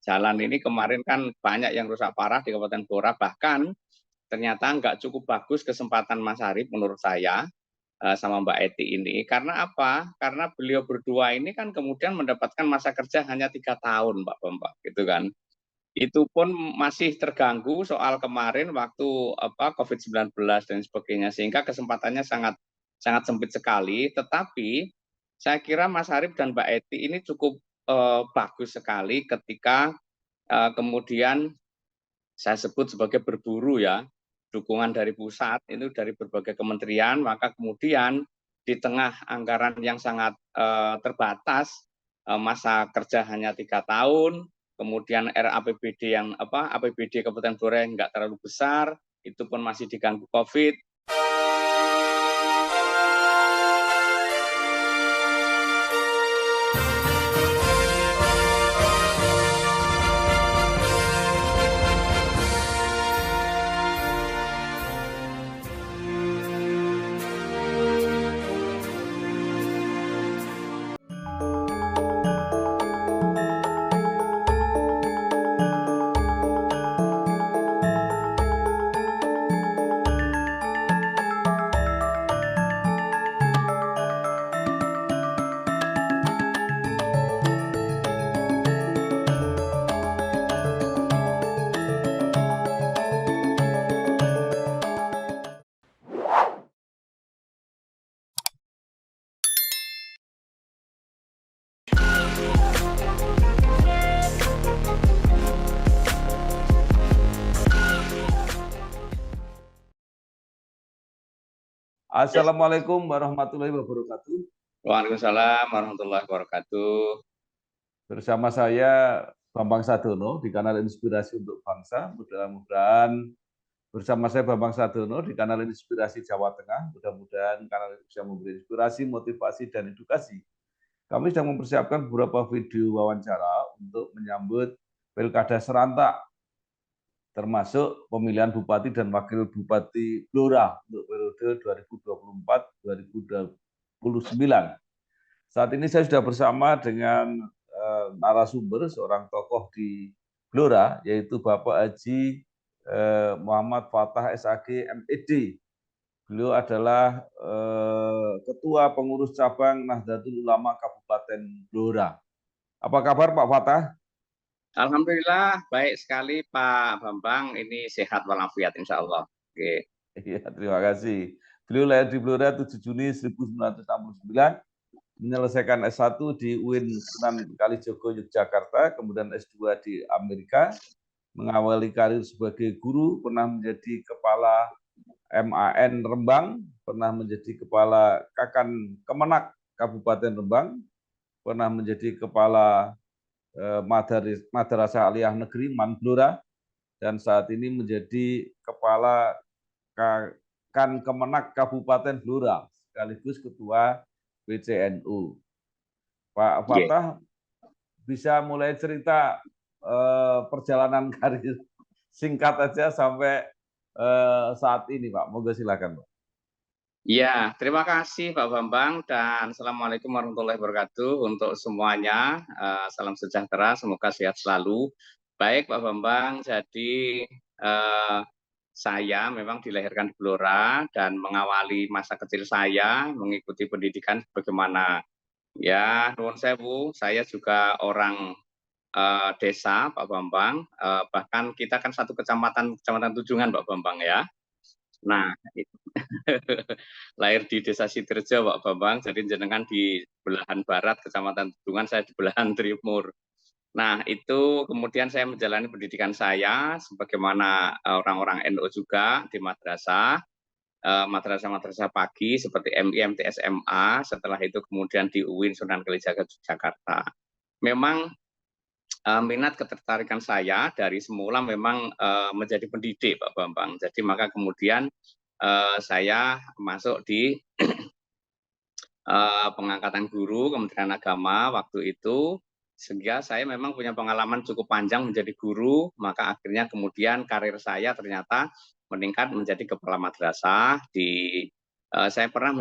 jalan ini kemarin kan banyak yang rusak parah di Kabupaten Blora, bahkan ternyata nggak cukup bagus kesempatan Mas Arief menurut saya sama Mbak Eti ini. Karena apa? Karena beliau berdua ini kan kemudian mendapatkan masa kerja hanya 3 tahun, Mbak Bambang, gitu kan. Itu pun masih terganggu soal kemarin waktu COVID-19 dan sebagainya, sehingga kesempatannya sangat sangat sempit sekali. Tetapi saya kira Mas Arief dan Mbak Eti ini cukup bagus sekali ketika kemudian saya sebut sebagai berburu ya, dukungan dari pusat itu dari berbagai kementerian, maka kemudian di tengah anggaran yang sangat terbatas, masa kerja hanya 3 tahun, kemudian RAPBD yang APBD Kabupaten Blora yang nggak terlalu besar, itu pun masih diganggu COVID. Assalamualaikum warahmatullahi wabarakatuh. Waalaikumsalam warahmatullahi wabarakatuh. Bersama saya Bambang Sadono di kanal Inspirasi untuk Bangsa. Mudah-mudahan bersama saya Bambang Sadono di kanal Inspirasi Jawa Tengah. Mudah-mudahan kanal ini bisa memberi inspirasi, motivasi, dan edukasi. Kami sedang mempersiapkan beberapa video wawancara untuk menyambut Pilkada serentak, termasuk pemilihan Bupati dan Wakil Bupati Blora untuk periode 2024-2029. Saat ini saya sudah bersama dengan narasumber, seorang tokoh di Blora, yaitu Bapak Haji Muhammad Fattah SAG MED. Beliau adalah Ketua Pengurus Cabang Nahdlatul Ulama Kabupaten Blora. Apa kabar Pak Fattah? Alhamdulillah baik sekali Pak Bambang, ini sehat walafiat insya Allah. Oke. Ya, terima kasih. Beliau lahir di Blora 7 Juni 1969, menyelesaikan S1 di UIN Sunan Kalijogo, Yogyakarta, kemudian S2 di Amerika, mengawali karir sebagai guru, pernah menjadi kepala MAN Rembang, pernah menjadi kepala Kakan Kemenak Kabupaten Rembang, pernah menjadi kepala Madrasah Aliyah Negeri Man Blora, dan saat ini menjadi kepala Kan Kemenak Kabupaten Blora, sekaligus ketua PCNU. Pak Fattah, bisa mulai cerita perjalanan karir singkat aja sampai saat ini, Pak. Moga silakan, Pak. Ya, terima kasih Pak Bambang dan Assalamualaikum warahmatullahi wabarakatuh untuk semuanya. Salam sejahtera, semoga sehat selalu. Baik Pak Bambang, jadi saya memang dilahirkan di Blora dan mengawali masa kecil saya mengikuti pendidikan bagaimana ya, nuwun sewu, saya juga orang desa Pak Bambang, bahkan kita kan satu kecamatan Tujungan Pak Bambang ya. Nah, lahir di Desa Sidoarjo Pak Bambang, jadi jenengan di belahan barat Kecamatan Tujungan, saya di belahan timur. Nah, itu kemudian saya menjalani pendidikan saya sebagaimana orang-orang NU juga di madrasah, madrasah-madrasah pagi seperti MI, MT, SMA, setelah itu kemudian di UIN Sunan Kalijaga Yogyakarta. Memang minat ketertarikan saya dari semula memang menjadi pendidik Pak Bambang. Jadi maka kemudian saya masuk di pengangkatan guru Kementerian Agama waktu itu, sehingga saya memang punya pengalaman cukup panjang menjadi guru, maka akhirnya kemudian karir saya ternyata meningkat menjadi kepala madrasah di saya pernah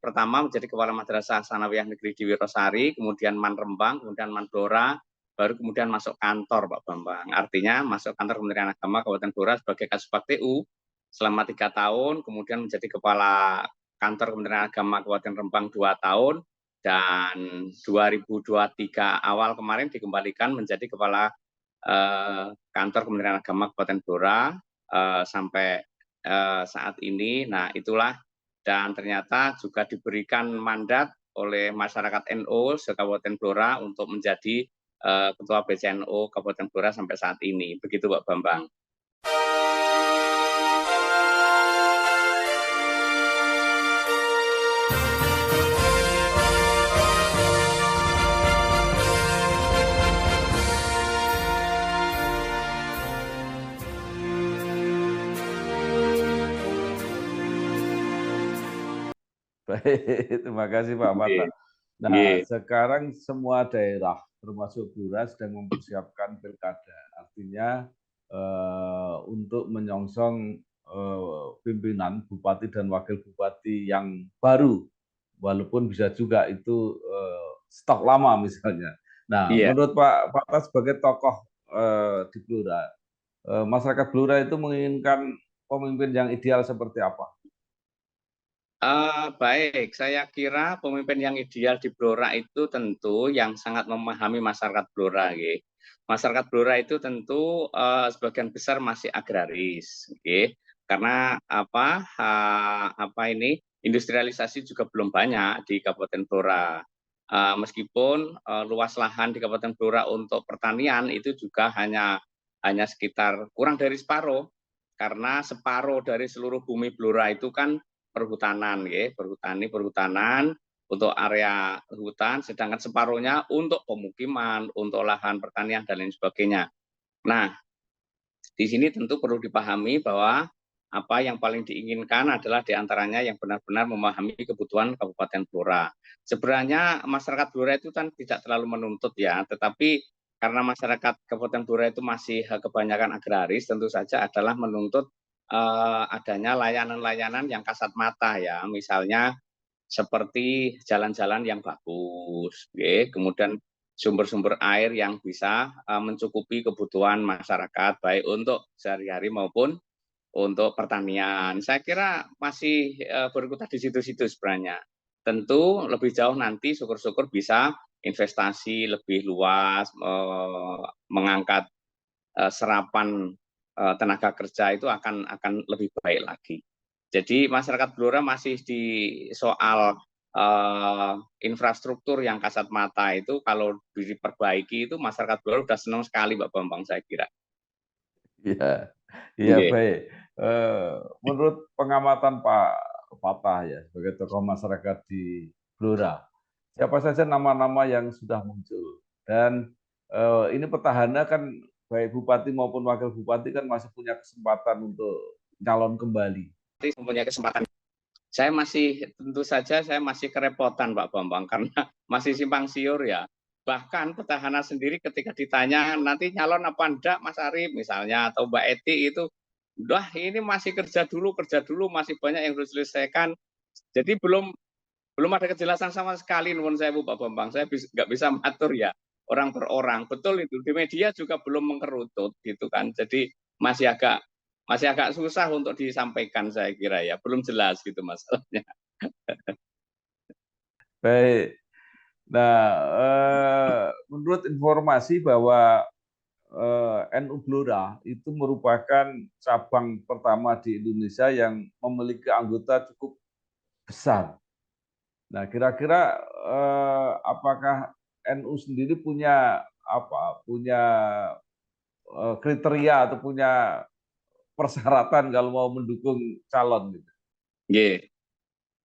pertama menjadi kepala madrasah Sanawiyah Negeri di Wirosari, kemudian Man Rembang, kemudian Man Blora, baru kemudian masuk kantor Pak Bambang. Artinya masuk kantor Kementerian Agama Kabupaten Blora sebagai Kasubag TU selama 3 tahun, kemudian menjadi kepala kantor Kementerian Agama Kabupaten Rembang 2 tahun, dan 2023 awal kemarin dikembalikan menjadi kepala kantor Kementerian Agama Kabupaten Blora sampai saat ini. Nah itulah, dan ternyata juga diberikan mandat oleh masyarakat NU se-Kabupaten Blora untuk menjadi Ketua PCNU Kabupaten Blora sampai saat ini. Begitu Pak Bambang. Baik, terima kasih Pak Mata. Nah, sekarang semua daerah, termasuk Blora, sedang mempersiapkan pilkada. Artinya untuk menyongsong pimpinan bupati dan wakil bupati yang baru, walaupun bisa juga itu stok lama misalnya. Nah, menurut Pak Mata sebagai tokoh di Blora, masyarakat Blora itu menginginkan pemimpin yang ideal seperti apa? Baik, saya kira pemimpin yang ideal di Blora itu tentu yang sangat memahami masyarakat Blora. Masyarakat Blora itu tentu sebagian besar masih agraris, karena industrialisasi juga belum banyak di Kabupaten Blora. Meskipun luas lahan di Kabupaten Blora untuk pertanian itu juga hanya sekitar kurang dari separuh, karena separuh dari seluruh bumi Blora itu kan perhutanan, perhutanan untuk area hutan, sedangkan separuhnya untuk pemukiman, untuk lahan pertanian dan lain sebagainya. Nah, di sini tentu perlu dipahami bahwa apa yang paling diinginkan adalah diantaranya yang benar-benar memahami kebutuhan Kabupaten Blora. Sebenarnya masyarakat Blora itu kan tidak terlalu menuntut ya, tetapi karena masyarakat Kabupaten Blora itu masih kebanyakan agraris, tentu saja adalah menuntut adanya layanan-layanan yang kasat mata ya, misalnya seperti jalan-jalan yang bagus, kemudian sumber-sumber air yang bisa mencukupi kebutuhan masyarakat, baik untuk sehari-hari maupun untuk pertanian. Saya kira masih berkutat di situ-situ sebenarnya. Tentu lebih jauh nanti syukur-syukur bisa investasi lebih luas, mengangkat serapan tenaga kerja itu akan lebih baik lagi. Jadi masyarakat Blora masih di soal infrastruktur yang kasat mata itu kalau diperbaiki itu masyarakat Blora sudah senang sekali Pak Bambang, saya kira. Iya, iya baik. Menurut pengamatan Pak Fatah ya sebagai tokoh masyarakat di Blora, siapa saja nama-nama yang sudah muncul? Dan ini petahana kan baik bupati maupun wakil bupati kan masih punya kesempatan untuk calon kembali. Mempunyai kesempatan. Tentu saja saya masih kerepotan Pak Bambang karena masih simpang siur ya. Bahkan petahana sendiri ketika ditanya nanti nyalon apa enggak Mas Arief misalnya atau Mbak Eti itu, udah ini masih kerja dulu masih banyak yang harus diselesaikan. Jadi belum ada kejelasan sama sekali nuwun sewu Pak Bambang. Saya nggak bisa mengatur ya orang per orang. Betul itu di media juga belum mengkerutut gitu kan. Jadi masih agak susah untuk disampaikan saya kira ya, belum jelas gitu masalahnya. Baik. Nah, menurut informasi bahwa NU Blora itu merupakan cabang pertama di Indonesia yang memiliki anggota cukup besar. Nah, kira-kira apakah NU sendiri punya kriteria atau punya persyaratan kalau mau mendukung calon gitu?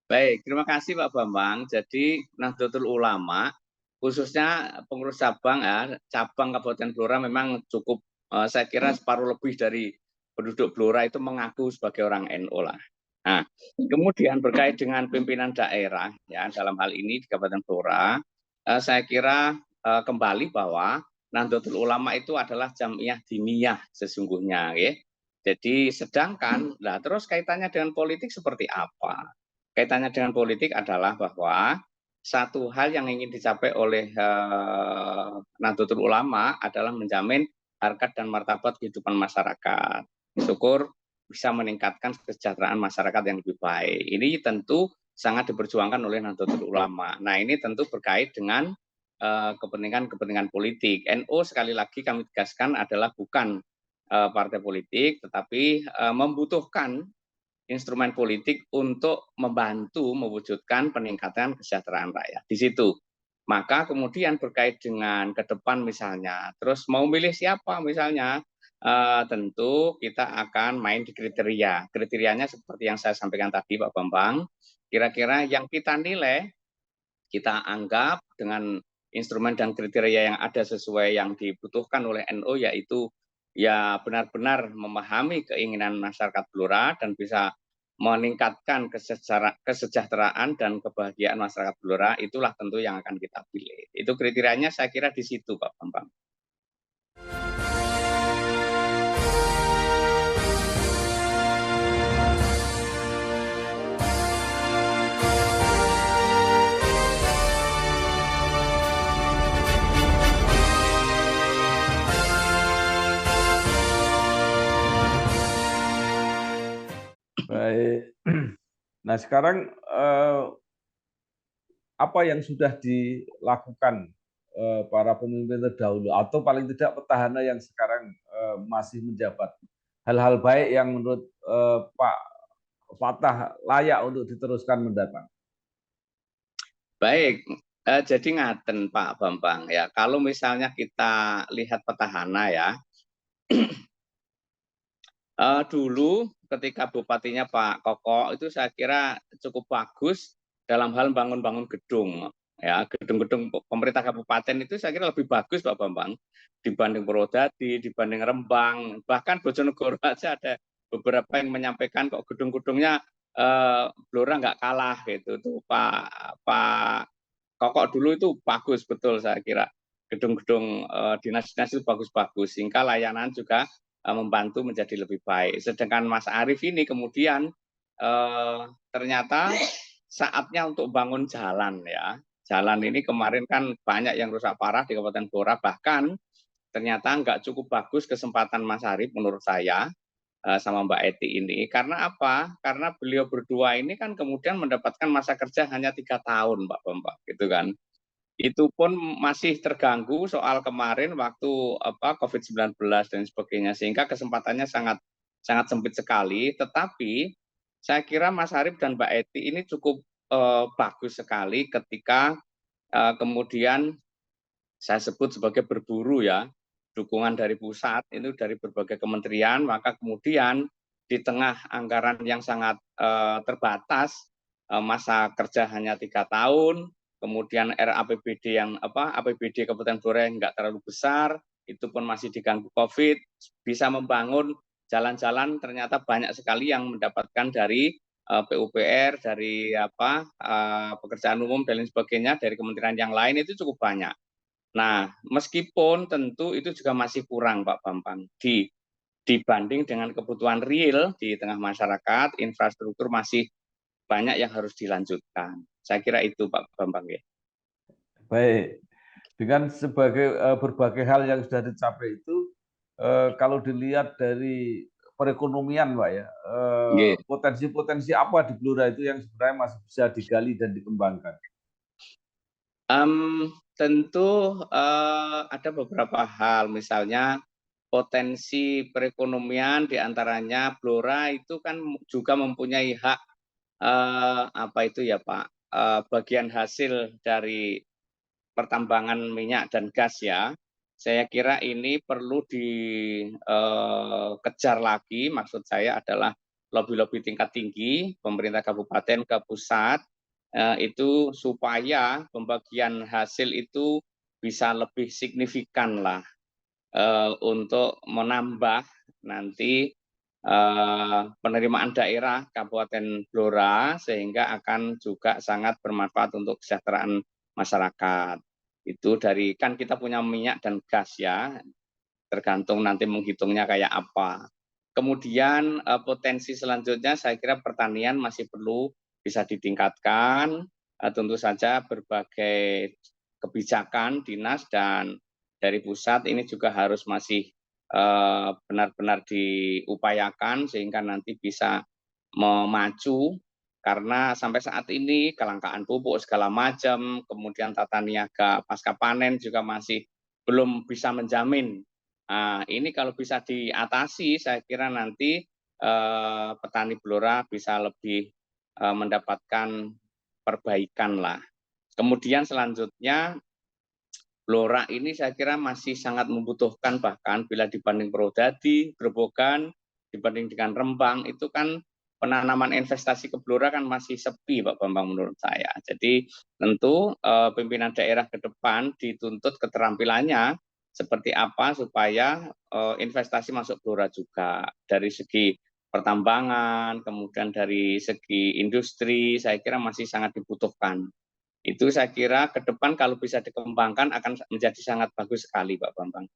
Baik, terima kasih Pak Bambang. Jadi Nahdlatul Ulama khususnya pengurus cabang cabang Kabupaten Blora memang cukup saya kira separuh lebih dari penduduk Blora itu mengaku sebagai orang NU lah. Nah, kemudian berkait dengan pimpinan daerah ya dalam hal ini di Kabupaten Blora, saya kira kembali bahwa Nahdlatul Ulama itu adalah jamiah diniyah sesungguhnya, ya. Jadi sedangkan, terus kaitannya dengan politik seperti apa? Kaitannya dengan politik adalah bahwa satu hal yang ingin dicapai oleh Nahdlatul Ulama adalah menjamin harkat dan martabat kehidupan masyarakat. Syukur bisa meningkatkan kesejahteraan masyarakat yang lebih baik. Ini tentu sangat diperjuangkan oleh Nahdlatul Ulama. Nah, ini tentu berkait dengan kepentingan-kepentingan politik. NU sekali lagi kami tegaskan adalah bukan partai politik, tetapi membutuhkan instrumen politik untuk membantu mewujudkan peningkatan kesejahteraan rakyat. Di situ. Maka kemudian berkait dengan ke depan misalnya, terus mau milih siapa misalnya, tentu kita akan main di kriteria. Kriterianya seperti yang saya sampaikan tadi Pak Bambang, kira-kira yang kita nilai, kita anggap dengan instrumen dan kriteria yang ada sesuai yang dibutuhkan oleh NU, yaitu ya benar-benar memahami keinginan masyarakat Blora dan bisa meningkatkan kesejahteraan dan kebahagiaan masyarakat Blora, itulah tentu yang akan kita pilih. Itu kriterianya saya kira di situ Pak Bambang. Baik. Nah, sekarang apa yang sudah dilakukan para pemimpin terdahulu atau paling tidak petahana yang sekarang masih menjabat? Hal-hal baik yang menurut Pak Fatah layak untuk diteruskan mendatang. Baik, jadi ngaten Pak Bambang ya. Kalau misalnya kita lihat petahana ya, dulu ketika bupatinya Pak Koko itu saya kira cukup bagus dalam hal bangun-bangun gedung. Ya, gedung-gedung pemerintah kabupaten itu saya kira lebih bagus Pak Bambang dibanding Purwodadi, dibanding Rembang, bahkan Bojonegoro aja ada beberapa yang menyampaikan kok gedung-gedungnya Blora nggak kalah gitu. Tuh Pak Koko dulu itu bagus betul saya kira. Gedung-gedung dinas-dinas itu bagus-bagus sehingga layanan juga membantu menjadi lebih baik. Sedangkan Mas Arief ini kemudian ternyata saatnya untuk bangun jalan ya. Jalan ini kemarin kan banyak yang rusak parah di Kabupaten Blora, bahkan ternyata nggak cukup bagus kesempatan Mas Arief menurut saya sama Mbak Eti ini. Karena apa? Karena beliau berdua ini kan kemudian mendapatkan masa kerja hanya 3 tahun, Pak Bambang, gitu kan. Itu pun masih terganggu soal kemarin waktu COVID-19 dan sebagainya, sehingga kesempatannya sangat sangat sempit sekali. Tetapi saya kira Mas Arief dan Mbak Eti ini cukup bagus sekali ketika kemudian saya sebut sebagai berburu ya, dukungan dari pusat itu dari berbagai kementerian, maka kemudian di tengah anggaran yang sangat terbatas, masa kerja hanya 3 tahun, kemudian RAPBD APBD Kabupaten Blora yang nggak terlalu besar, itu pun masih diganggu COVID, bisa membangun jalan-jalan ternyata banyak sekali yang mendapatkan dari PUPR, dari pekerjaan umum dan lain sebagainya, dari kementerian yang lain itu cukup banyak. Nah, meskipun tentu itu juga masih kurang Pak Bambang, dibanding dengan kebutuhan real di tengah masyarakat, infrastruktur masih banyak yang harus dilanjutkan. Saya kira itu Pak Bambang ya. Baik, dengan berbagai hal yang sudah dicapai itu, kalau dilihat dari perekonomian, Pak ya, Nggih. potensi-potensi apa di Blora itu yang sebenarnya masih bisa digali dan dikembangkan? Tentu ada beberapa hal, misalnya potensi perekonomian diantaranya Blora itu kan juga mempunyai hak bagian hasil dari pertambangan minyak dan gas ya. Saya kira ini perlu dikejar lagi, maksud saya adalah lobby-lobby tingkat tinggi, pemerintah kabupaten ke pusat, itu supaya pembagian hasil itu bisa lebih signifikan lah untuk menambah nanti penerimaan daerah Kabupaten Blora, sehingga akan juga sangat bermanfaat untuk kesejahteraan masyarakat. Itu dari kan kita punya minyak dan gas ya, tergantung nanti menghitungnya kayak apa. Kemudian potensi selanjutnya saya kira pertanian masih perlu bisa ditingkatkan, tentu saja berbagai kebijakan dinas dan dari pusat ini juga harus masih benar-benar diupayakan sehingga nanti bisa memacu, karena sampai saat ini kelangkaan pupuk segala macam, kemudian tata niaga pasca panen juga masih belum bisa menjamin. Nah, ini kalau bisa diatasi, saya kira nanti petani Blora bisa lebih mendapatkan perbaikan lah. Kemudian selanjutnya Blora ini saya kira masih sangat membutuhkan, bahkan bila dibanding Purwodadi, Grobogan, dibanding dengan Rembang, itu kan penanaman investasi ke Blora kan masih sepi Pak Bambang menurut saya. Jadi tentu pimpinan daerah ke depan dituntut keterampilannya seperti apa supaya investasi masuk Blora juga. Dari segi pertambangan, kemudian dari segi industri, saya kira masih sangat dibutuhkan. Itu saya kira ke depan kalau bisa dikembangkan akan menjadi sangat bagus sekali Pak Bambang.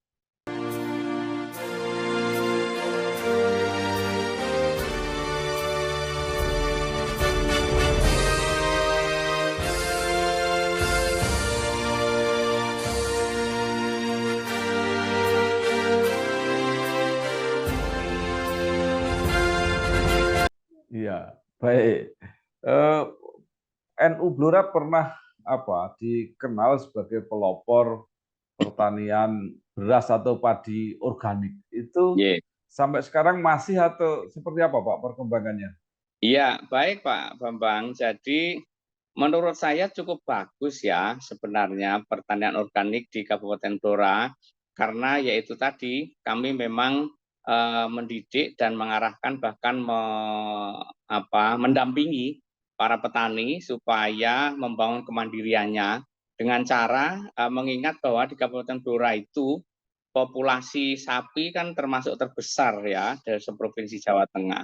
Iya, baik. NU Blora pernah dikenal sebagai pelopor pertanian beras atau padi organik. Itu Yeah. sampai sekarang masih atau seperti apa Pak perkembangannya? Iya, baik Pak Bambang. Jadi menurut saya cukup bagus ya sebenarnya pertanian organik di Kabupaten Blora, karena yaitu tadi kami memang mendidik dan mengarahkan bahkan mendampingi para petani supaya membangun kemandiriannya dengan cara mengingat bahwa di Kabupaten Blora itu populasi sapi kan termasuk terbesar ya dari seprovinsi Jawa Tengah.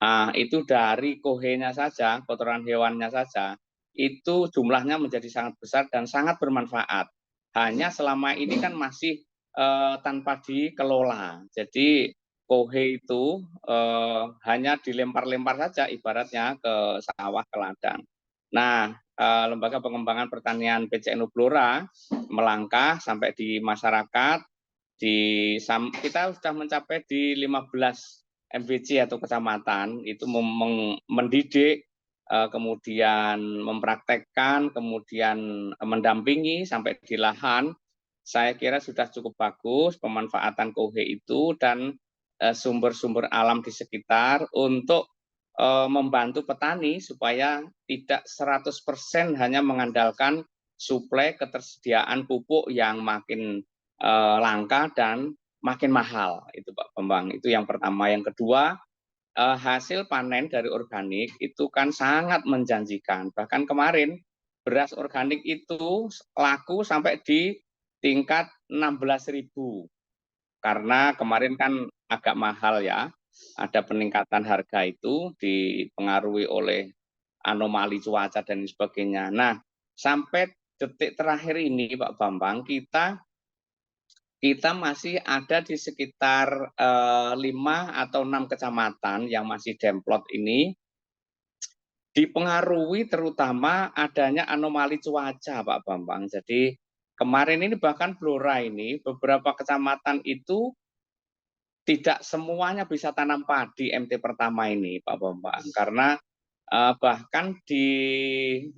Nah, itu dari kohenya saja, kotoran hewannya saja, itu jumlahnya menjadi sangat besar dan sangat bermanfaat. Hanya selama ini kan masih tanpa dikelola. Jadi kohe itu hanya dilempar-lempar saja ibaratnya ke sawah, ke ladang. Nah, Lembaga Pengembangan Pertanian PCNU Blora melangkah sampai di masyarakat, kita sudah mencapai di 15 MVC atau kecamatan itu mendidik, kemudian mempraktekkan, kemudian mendampingi sampai di lahan. Saya kira sudah cukup bagus pemanfaatan kohe itu dan sumber-sumber alam di sekitar untuk membantu petani supaya tidak 100% hanya mengandalkan suplai ketersediaan pupuk yang makin langka dan makin mahal. Itu Pak Bambang. Itu yang pertama. Yang kedua, hasil panen dari organik itu kan sangat menjanjikan. Bahkan kemarin beras organik itu laku sampai di tingkat 16.000. Karena kemarin kan agak mahal ya. Ada peningkatan harga itu dipengaruhi oleh anomali cuaca dan sebagainya. Nah, sampai detik terakhir ini Pak Bambang, kita masih ada di sekitar 5 atau 6 kecamatan yang masih demplot ini, dipengaruhi terutama adanya anomali cuaca Pak Bambang. Jadi kemarin ini bahkan Blora ini beberapa kecamatan itu tidak semuanya bisa tanam padi MT pertama ini Pak Bambang, karena bahkan di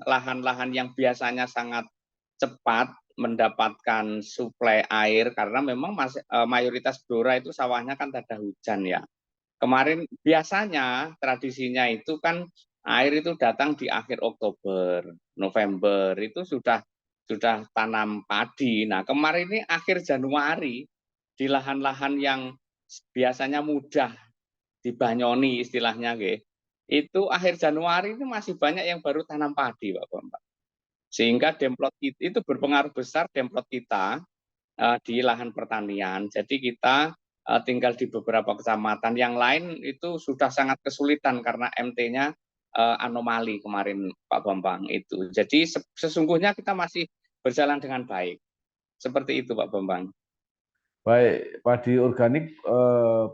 lahan-lahan yang biasanya sangat cepat mendapatkan suplai air, karena memang mayoritas Blora itu sawahnya kan tak ada hujan ya. Kemarin biasanya tradisinya itu kan air itu datang di akhir Oktober, November itu sudah tanam padi. Nah, kemarin ini akhir Januari di lahan-lahan yang biasanya mudah dibanyoni istilahnya itu akhir Januari itu masih banyak yang baru tanam padi Pak Bambang. Sehingga demplot itu berpengaruh besar demplot kita di lahan pertanian. Jadi kita tinggal di beberapa kecamatan, yang lain itu sudah sangat kesulitan karena MT-nya anomali kemarin Pak Bambang itu. Jadi sesungguhnya kita masih berjalan dengan baik. Seperti itu Pak Bambang. Baik, padi organik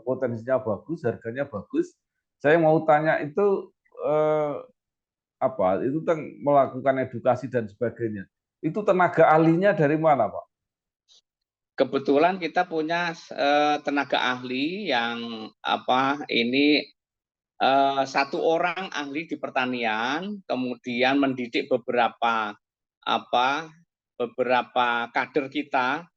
potensinya bagus, harganya bagus. Saya mau tanya itu apa itu melakukan edukasi dan sebagainya. Itu tenaga ahlinya dari mana, Pak? Kebetulan kita punya tenaga ahli yang satu orang ahli di pertanian, kemudian mendidik beberapa kader kita.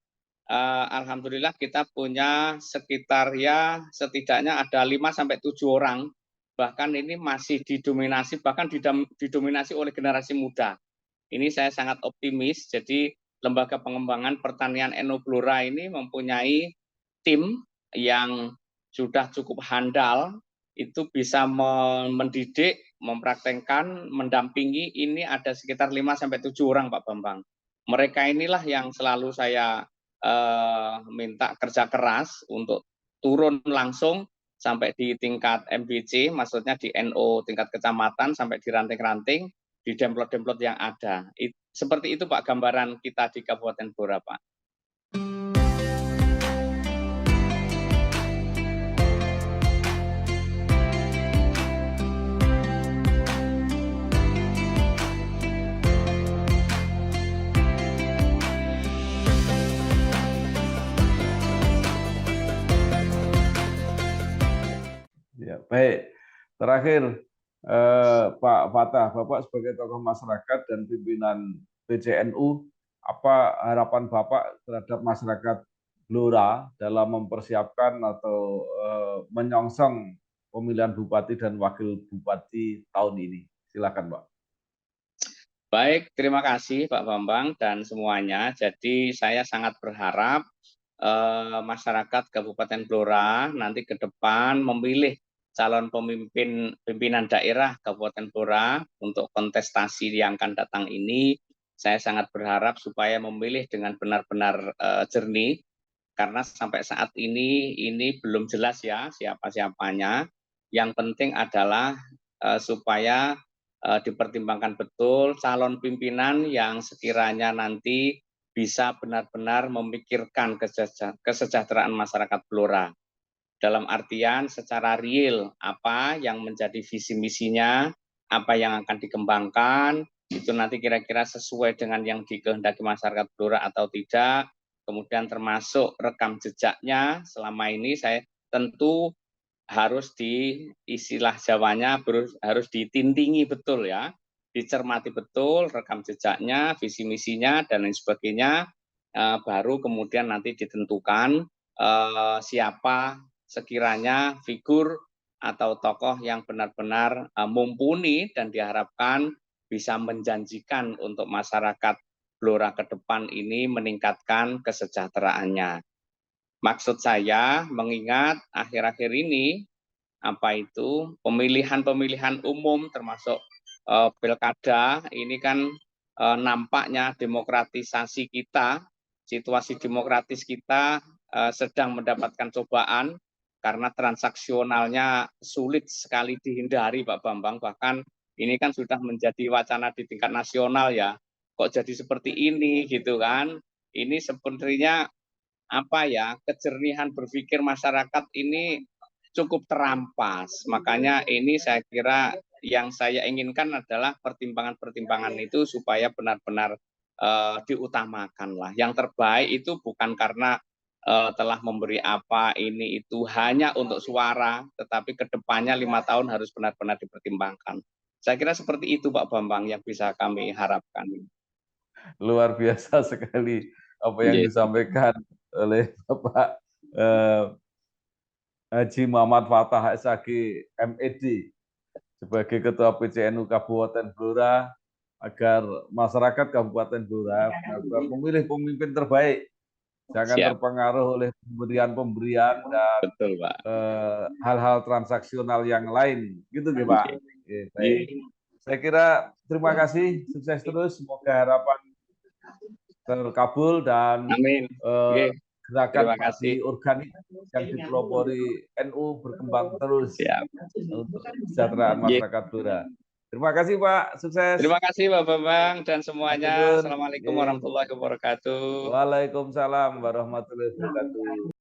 Alhamdulillah kita punya sekitar ya setidaknya ada 5 sampai 7 orang. Bahkan ini masih didominasi oleh generasi muda. Ini saya sangat optimis. Jadi Lembaga Pengembangan Pertanian Enoblora ini mempunyai tim yang sudah cukup handal, itu bisa mendidik, mempraktekkan, mendampingi. Ini ada sekitar 5 sampai 7 orang, Pak Bambang. Mereka inilah yang selalu saya minta kerja keras untuk turun langsung sampai di tingkat MBC, maksudnya di NO tingkat kecamatan, sampai di ranting-ranting, di demplot-demplot yang ada. Seperti itu Pak gambaran kita di Kabupaten Blora, Pak. Ya, baik. Terakhir, Pak Fatah, Bapak sebagai tokoh masyarakat dan pimpinan PCNU, apa harapan Bapak terhadap masyarakat Blora dalam mempersiapkan atau menyongsong pemilihan bupati dan wakil bupati tahun ini? Silakan, Pak. Baik, terima kasih Pak Bambang dan semuanya. Jadi saya sangat berharap masyarakat Kabupaten Blora nanti ke depan memilih calon pimpinan daerah Kabupaten Blora untuk kontestasi yang akan datang ini. Saya sangat berharap supaya memilih dengan benar-benar jernih, karena sampai saat ini belum jelas ya siapa-siapanya. Yang penting adalah supaya dipertimbangkan betul calon pimpinan yang sekiranya nanti bisa benar-benar memikirkan kesejahteraan masyarakat Blora. Dalam artian secara real, apa yang menjadi visi misinya, apa yang akan dikembangkan, itu nanti kira-kira sesuai dengan yang dikehendaki masyarakat Blora atau tidak. Kemudian termasuk rekam jejaknya selama ini saya tentu harus istilah Jawanya harus ditintingi betul ya, dicermati betul rekam jejaknya, visi misinya dan lain sebagainya, baru kemudian nanti ditentukan siapa sekiranya figur atau tokoh yang benar-benar mumpuni dan diharapkan bisa menjanjikan untuk masyarakat Blora ke depan ini meningkatkan kesejahteraannya. Maksud saya mengingat akhir-akhir ini pemilihan umum termasuk pilkada ini kan nampaknya demokratisasi kita, situasi demokratis kita sedang mendapatkan cobaan karena transaksionalnya sulit sekali dihindari Pak Bambang. Bahkan ini kan sudah menjadi wacana di tingkat nasional ya. Kok jadi seperti ini gitu kan? Ini sebenarnya kejernihan berpikir masyarakat ini cukup terampas. Makanya ini saya kira yang saya inginkan adalah pertimbangan-pertimbangan itu supaya benar-benar diutamakan lah. Yang terbaik itu bukan karena telah memberi apa ini itu hanya untuk suara, tetapi kedepannya 5 tahun harus benar-benar dipertimbangkan. Saya kira seperti itu Pak Bambang yang bisa kami harapkan. Luar biasa sekali apa yang disampaikan oleh Bapak Haji Muhammad Fatah SAG MED sebagai Ketua PCNU Kabupaten Blora, agar masyarakat Kabupaten Blora benar-benar memilih pemimpin terbaik, jangan terpengaruh oleh pemberian-pemberian dan hal-hal transaksional yang lain, gitu ya Pak. Baik. Saya kira terima kasih, sukses terus, semoga harapan terkabul dan gerakan partai organik yang dipelopori NU berkembang terus untuk kesejahteraan masyarakat Blora. Terima kasih Pak, sukses. Terima kasih Pak Bambang dan semuanya. Assalamualaikum warahmatullahi wabarakatuh. Waalaikumsalam warahmatullahi wabarakatuh.